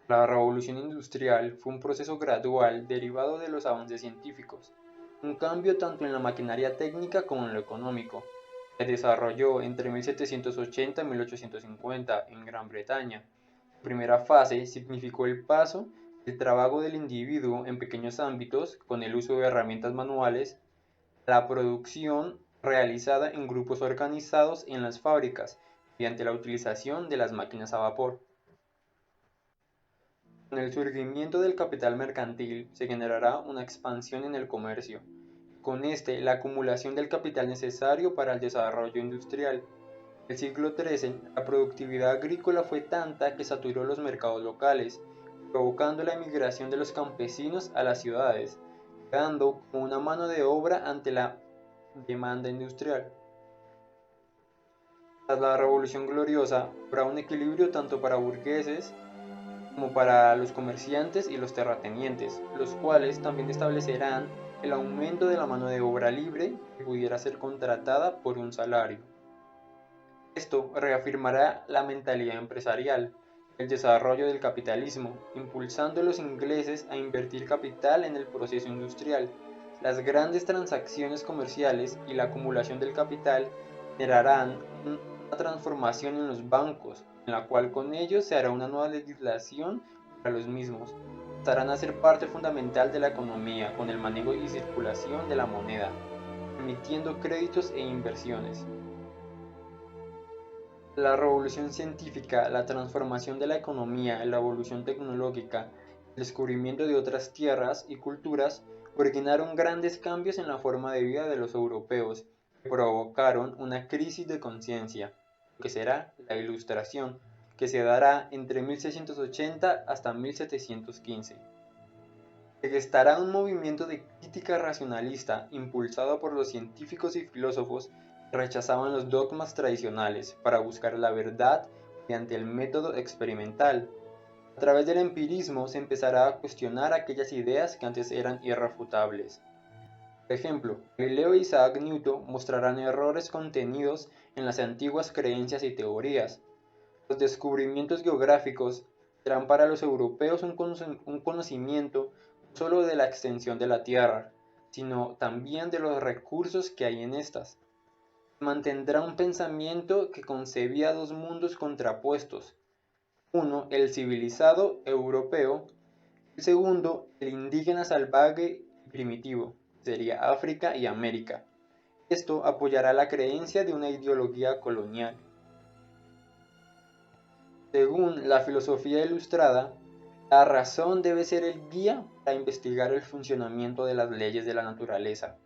La revolución industrial fue un proceso gradual derivado de los avances científicos, un cambio tanto en la maquinaria técnica como en lo económico. Se desarrolló entre 1780 y 1850 en Gran Bretaña. Su primera fase significó el paso del trabajo del individuo en pequeños ámbitos con el uso de herramientas manuales a la producción realizada en grupos organizados en las fábricas mediante la utilización de las máquinas a vapor. Con el surgimiento del capital mercantil se generará una expansión en el comercio, con este la acumulación del capital necesario para el desarrollo industrial. En el siglo XIII, la productividad agrícola fue tanta que saturó los mercados locales, provocando la emigración de los campesinos a las ciudades, quedando como una mano de obra ante la demanda industrial. Tras la Revolución Gloriosa, habrá un equilibrio tanto para burgueses como para los comerciantes y los terratenientes, los cuales también establecerán el aumento de la mano de obra libre que pudiera ser contratada por un salario. Esto reafirmará la mentalidad empresarial, el desarrollo del capitalismo, impulsando a los ingleses a invertir capital en el proceso industrial. Las grandes transacciones comerciales y la acumulación del capital generarán una transformación en los bancos, en la cual con ellos se hará una nueva legislación para los mismos. Pasarán a ser parte fundamental de la economía con el manejo y circulación de la moneda, emitiendo créditos e inversiones. La revolución científica, la transformación de la economía, la evolución tecnológica, el descubrimiento de otras tierras y culturas originaron grandes cambios en la forma de vida de los europeos que provocaron una crisis de conciencia, que será la Ilustración, que se dará entre 1680 hasta 1715. Se gestará un movimiento de crítica racionalista impulsado por los científicos y filósofos que rechazaban los dogmas tradicionales para buscar la verdad mediante el método experimental. A través del empirismo se empezará a cuestionar aquellas ideas que antes eran irrefutables. Por ejemplo, Galileo e Isaac Newton mostrarán errores contenidos en las antiguas creencias y teorías. Los descubrimientos geográficos serán para los europeos un conocimiento no solo de la extensión de la Tierra, sino también de los recursos que hay en estas. Mantendrá un pensamiento que concebía dos mundos contrapuestos, uno el civilizado europeo, el segundo el indígena salvaje y primitivo, que sería África y América. Esto apoyará la creencia de una ideología colonial. Según la filosofía ilustrada, la razón debe ser el guía para investigar el funcionamiento de las leyes de la naturaleza,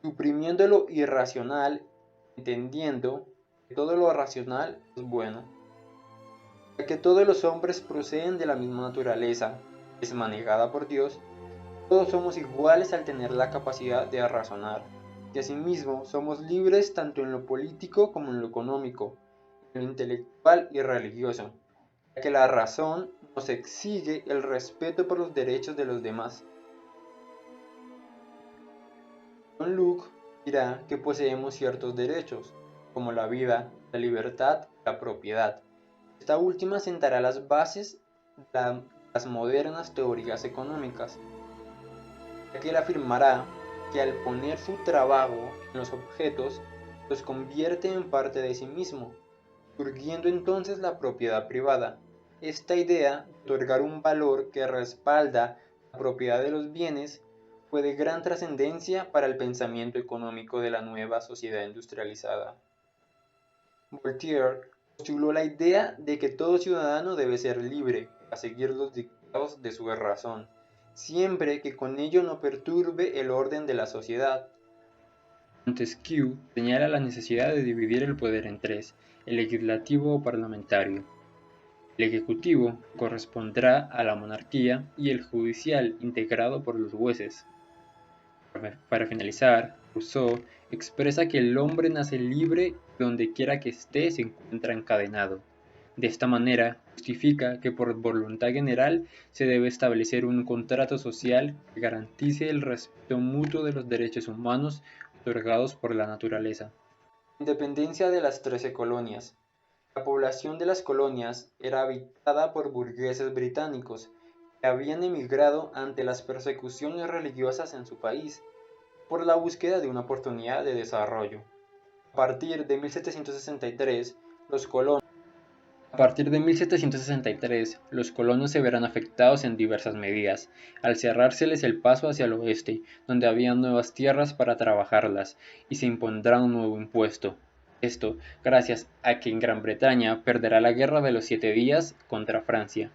suprimiendo lo irracional, entendiendo que todo lo racional es bueno, ya que todos los hombres proceden de la misma naturaleza, es manejada por Dios. Todos somos iguales al tener la capacidad de razonar, y asimismo somos libres tanto en lo político como en lo económico, en lo intelectual y religioso, ya que la razón nos exige el respeto por los derechos de los demás. John Locke dirá que poseemos ciertos derechos, como la vida, la libertad y la propiedad. Esta última sentará las bases de las modernas teorías económicas, ya que él afirmará que al poner su trabajo en los objetos, los convierte en parte de sí mismo, surgiendo entonces la propiedad privada. Esta idea de otorgar un valor que respalda la propiedad de los bienes fue de gran trascendencia para el pensamiento económico de la nueva sociedad industrializada. Voltaire postuló la idea de que todo ciudadano debe ser libre para seguir los dictados de su razón, siempre que con ello no perturbe el orden de la sociedad. Montesquieu señala la necesidad de dividir el poder en tres: el legislativo o parlamentario, el ejecutivo correspondrá a la monarquía y el judicial integrado por los jueces. Para finalizar, Rousseau expresa que el hombre nace libre y donde quiera que esté se encuentra encadenado. De esta manera, justifica que por voluntad general se debe establecer un contrato social que garantice el respeto mutuo de los derechos humanos otorgados por la naturaleza. Independencia de las 13 colonias. La población de las colonias era habitada por burgueses británicos que habían emigrado ante las persecuciones religiosas en su país por la búsqueda de una oportunidad de desarrollo. A partir de 1763, los colonos A partir de 1763, los colonos se verán afectados en diversas medidas, al cerrárseles el paso hacia el oeste, donde había nuevas tierras para trabajarlas, y se impondrá un nuevo impuesto. Esto gracias a que en Gran Bretaña perderá la Guerra de los 7 Días contra Francia.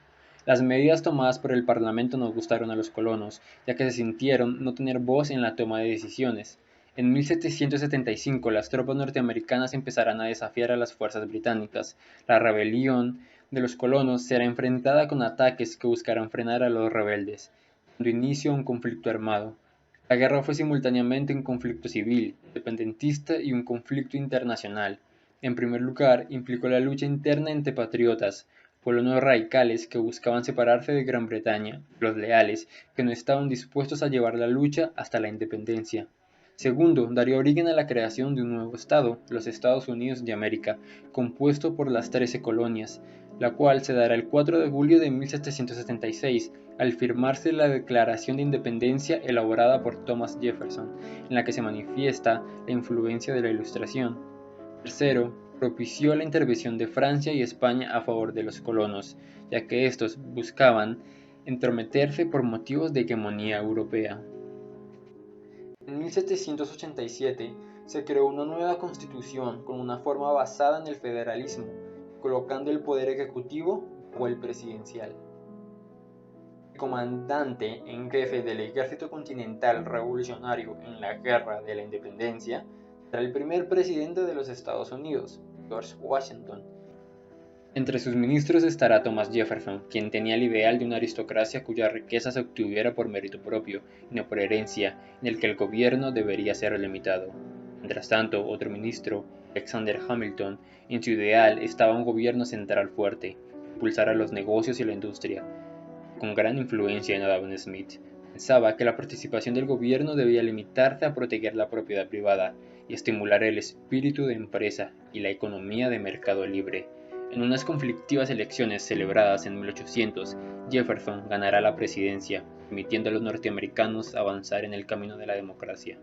Las medidas tomadas por el Parlamento no gustaron a los colonos, ya que se sintieron no tener voz en la toma de decisiones. En 1775 las tropas norteamericanas empezarán a desafiar a las fuerzas británicas. La rebelión de los colonos será enfrentada con ataques que buscarán frenar a los rebeldes, dando inicio a un conflicto armado. La guerra fue simultáneamente un conflicto civil, independentista y un conflicto internacional. En primer lugar, implicó la lucha interna entre patriotas, colonos radicales que buscaban separarse de Gran Bretaña, y los leales, que no estaban dispuestos a llevar la lucha hasta la independencia. Segundo, daría origen a la creación de un nuevo Estado, los Estados Unidos de América, compuesto por las 13 colonias, la cual se dará el 4 de julio de 1776, al firmarse la Declaración de Independencia elaborada por Thomas Jefferson, en la que se manifiesta la influencia de la Ilustración. Tercero, propició la intervención de Francia y España a favor de los colonos, ya que estos buscaban entrometerse por motivos de hegemonía europea. En 1787 se creó una nueva constitución con una forma basada en el federalismo, colocando el poder ejecutivo o el presidencial. El comandante en jefe del Ejército Continental Revolucionario en la Guerra de la Independencia será el primer presidente de los Estados Unidos, George Washington. Entre sus ministros estará Thomas Jefferson, quien tenía el ideal de una aristocracia cuya riqueza se obtuviera por mérito propio y no por herencia, en el que el gobierno debería ser limitado. Mientras tanto, otro ministro, Alexander Hamilton, en su ideal estaba un gobierno central fuerte, que impulsara los negocios y la industria. Con gran influencia en Adam Smith, pensaba que la participación del gobierno debía limitarse a proteger la propiedad privada y estimular el espíritu de empresa y la economía de mercado libre. En unas conflictivas elecciones celebradas en 1800, Jefferson ganará la presidencia, permitiendo a los norteamericanos avanzar en el camino de la democracia.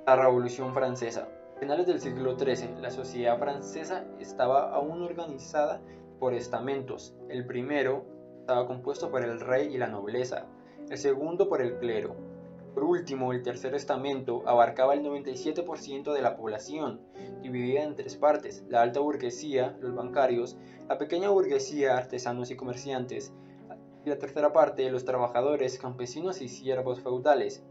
La Revolución Francesa. A finales del siglo XIII, la sociedad francesa estaba aún organizada por estamentos. El primero estaba compuesto por el rey y la nobleza, el segundo por el clero. Por último, el tercer estamento abarcaba el 97% de la población, dividida en tres partes: la alta burguesía, los bancarios, la pequeña burguesía, artesanos y comerciantes, y la tercera parte, los trabajadores, campesinos y siervos feudales.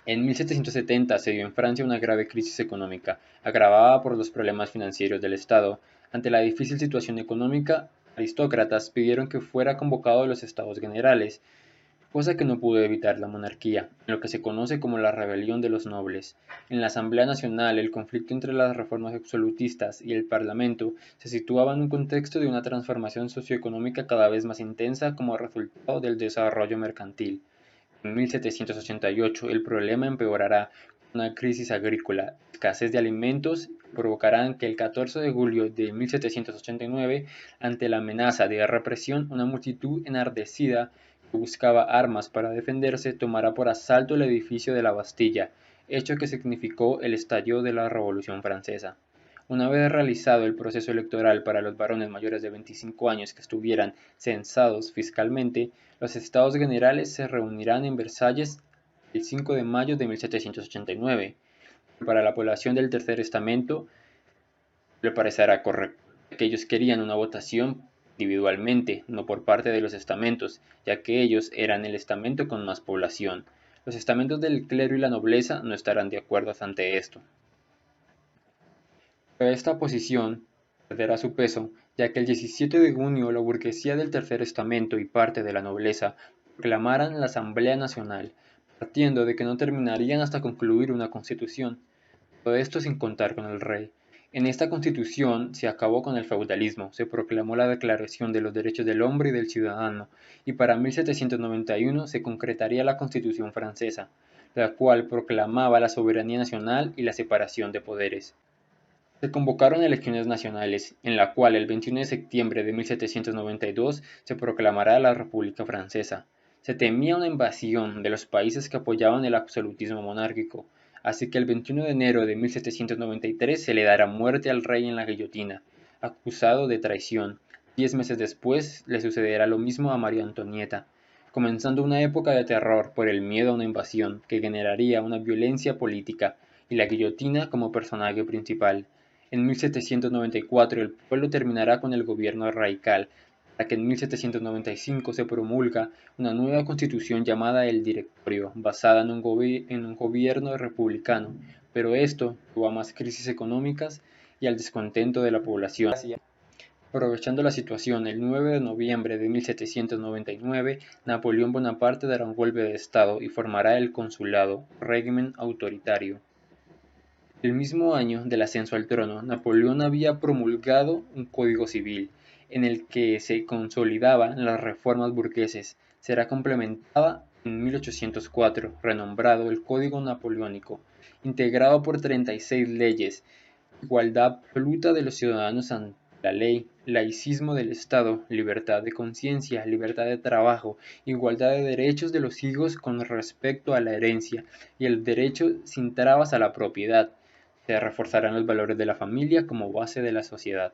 En 1770 se dio en Francia una grave crisis económica, agravada por los problemas financieros del Estado. Ante la difícil situación económica, aristócratas pidieron que fuera convocado los Estados Generales, cosa que no pudo evitar la monarquía, en lo que se conoce como la rebelión de los nobles. En la Asamblea Nacional, el conflicto entre las reformas absolutistas y el Parlamento se situaba en un contexto de una transformación socioeconómica cada vez más intensa como resultado del desarrollo mercantil. En 1788 el problema empeorará con una crisis agrícola, escasez de alimentos provocarán que el 14 de julio de 1789, ante la amenaza de represión, una multitud enardecida que buscaba armas para defenderse tomará por asalto el edificio de la Bastilla, hecho que significó el estallido de la Revolución Francesa. Una vez realizado el proceso electoral para los varones mayores de 25 años que estuvieran censados fiscalmente, los Estados Generales se reunirán en Versalles el 5 de mayo de 1789. Para la población del Tercer Estamento le parecerá correcto, que ellos querían una votación individualmente, no por parte de los estamentos, ya que ellos eran el estamento con más población. Los estamentos del clero y la nobleza no estarán de acuerdo ante esto. Pero esta posición perderá su peso, ya que el 17 de junio la burguesía del Tercer Estamento y parte de la nobleza proclamaran la Asamblea Nacional, partiendo de que no terminarían hasta concluir una constitución. Todo esto sin contar con el rey. En esta constitución se acabó con el feudalismo, se proclamó la Declaración de los Derechos del Hombre y del Ciudadano, y para 1791 se concretaría la Constitución francesa, la cual proclamaba la soberanía nacional y la separación de poderes. Se convocaron elecciones nacionales, en la cual el 21 de septiembre de 1792 se proclamará la República Francesa. Se temía una invasión de los países que apoyaban el absolutismo monárquico, así que el 21 de enero de 1793 se le dará muerte al rey en la guillotina, acusado de traición. 10 meses después le sucederá lo mismo a María Antonieta, comenzando una época de terror por el miedo a una invasión que generaría una violencia política y la guillotina como personaje principal. En 1794 el pueblo terminará con el gobierno radical, hasta que en 1795 se promulga una nueva constitución llamada el Directorio, basada en un gobierno republicano, pero esto llevó a más crisis económicas y al descontento de la población. Aprovechando la situación, el 9 de noviembre de 1799, Napoleón Bonaparte dará un golpe de Estado y formará el Consulado, régimen autoritario. El mismo año del ascenso al trono, Napoleón había promulgado un código civil, en el que se consolidaban las reformas burgueses. Será complementada en 1804, renombrado el Código Napoleónico, integrado por 36 leyes: igualdad absoluta de los ciudadanos ante la ley, laicismo del Estado, libertad de conciencia, libertad de trabajo, igualdad de derechos de los hijos con respecto a la herencia y el derecho sin trabas a la propiedad. Se reforzarán los valores de la familia como base de la sociedad.